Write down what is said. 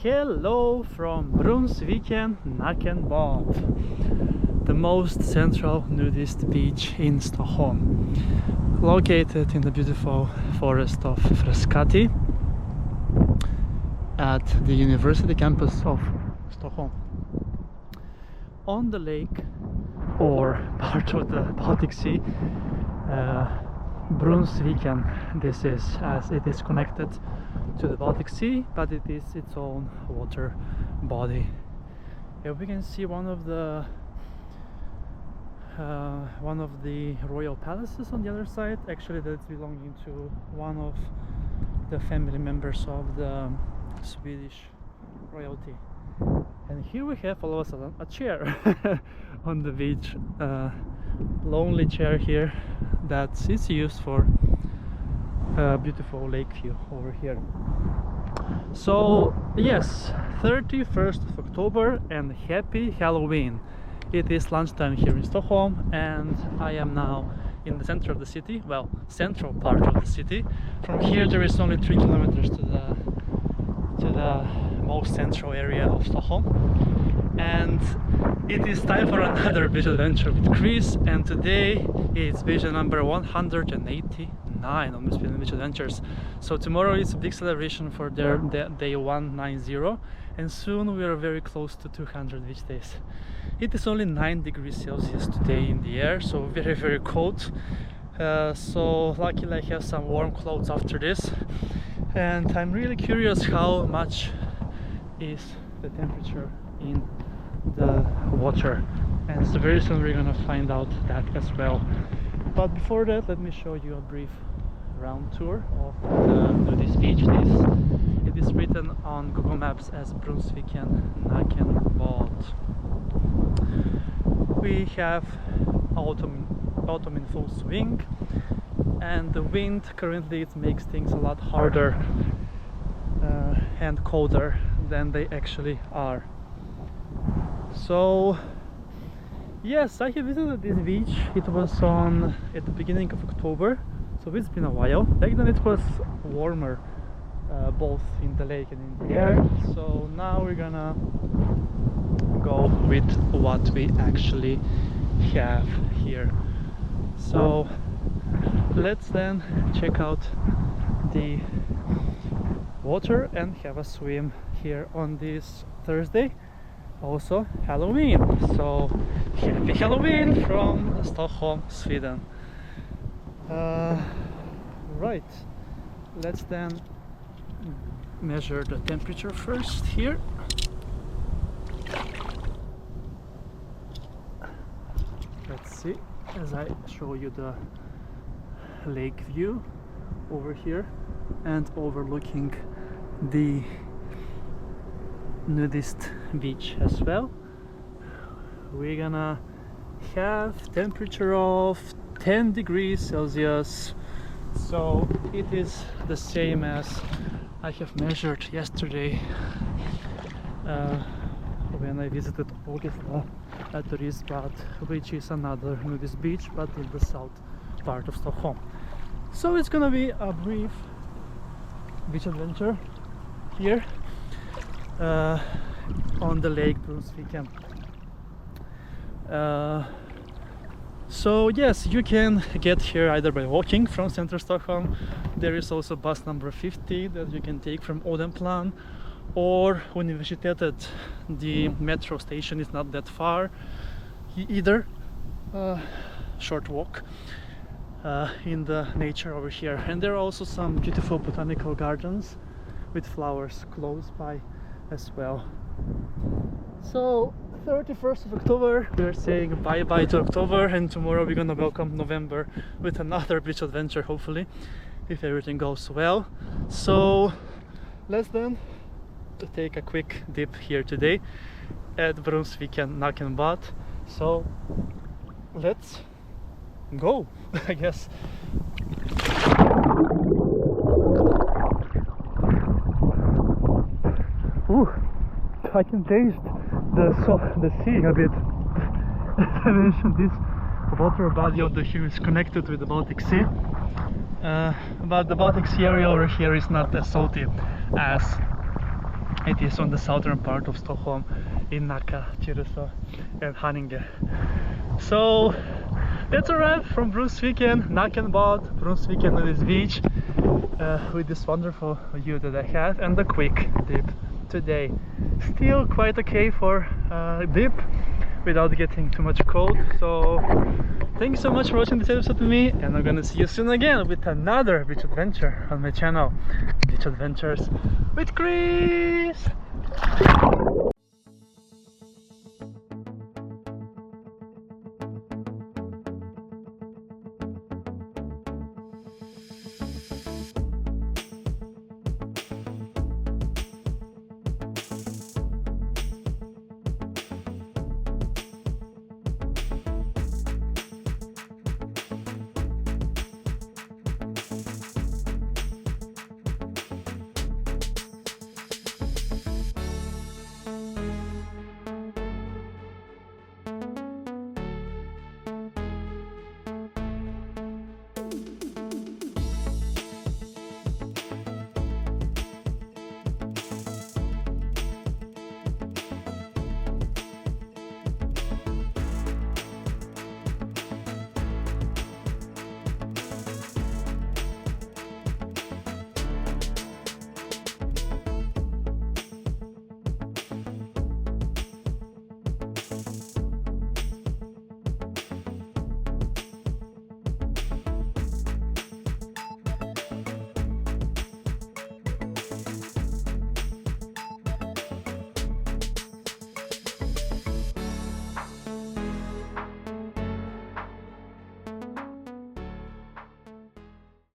Hello from Brunnsviken, Nakenbad, the most central nudist beach in Stockholm, located in the beautiful forest of Frescati at the university campus of Stockholm. On the lake, or part of the Baltic Sea, Brunnsviken, this is, as it is connected to the Baltic Sea, but it is its own water body. Here we can see one of the royal palaces on the other side. Actually, that's belonging to one of the family members of the Swedish royalty. And here we have all of a sudden a chair on the beach, lonely chair here that is used for a beautiful lake view over here. So yes, 31st of October and happy Halloween. It is lunchtime here in Stockholm and I am now in the center of the city, well, central part of the city. From here there is only 3 kilometers to the most central area of Stockholm, and it is time for another beach adventure with Chris, and today is vision number 189 on Miss Beach Adventures. So tomorrow is a big celebration for their day 190, and soon we are very close to 200 beach days. It is only 9 degrees Celsius today in the air, so very cold. So luckily I have some warm clothes after this, and I'm really curious how much is the temperature in the water, and so very soon we're gonna find out that as well. But before that, let me show you a brief round tour of the nudist beach. It is written on Google Maps as Brunnsviken Nakenbad. We have autumn in full swing, and the wind currently it makes things a lot harder and colder than they actually are. So yes, I have visited this beach. It was at the beginning of October, so it's been a while. Back then it was warmer, both in the lake and in the air. So now we're gonna go with what we actually have here. So let's then check out the water and have a swim here on this Thursday, also Halloween. So happy Halloween from Stockholm, Sweden. Right, let's then measure the temperature first here. Let's see, as I show you the lake view over here and overlooking the nudist beach as well. We're gonna have temperature of 10 degrees Celsius, so it is the same as I have measured yesterday when I visited Augusta at Turistbad, which is another nudist beach but in the south part of Stockholm. So it's gonna be a brief beach adventure here on the lake Brunnsviken. So yes, you can get here either by walking from central Stockholm. There is also bus number 50 that you can take from Odenplan, or Universitetet. The metro station is not that far either. Short walk in the nature over here, and there are also some beautiful botanical gardens with flowers close by as well. So 31st of October, we're saying bye-bye to October, and tomorrow we're gonna welcome November with another beach adventure, hopefully, if everything goes well. So let's then take a quick dip here today at Brunnsviken Nakenbad. So let's go, I guess. Ooh, I can taste the sea a bit. I mentioned this water body of the Hue is connected with the Baltic Sea, but the Baltic Sea area over here is not as salty as It is on the southern part of Stockholm in Nacka, Tyresö and Haninge. So that's a wrap from Brunnsviken, Nakenbad, Brunnsviken nudist beach, with this wonderful view that I have and the quick dip today. Still quite okay for dip without getting too much cold. So thank you so much for watching this episode with me, and I'm gonna see you soon again with another beach adventure on my channel, Beach Adventures with Chris.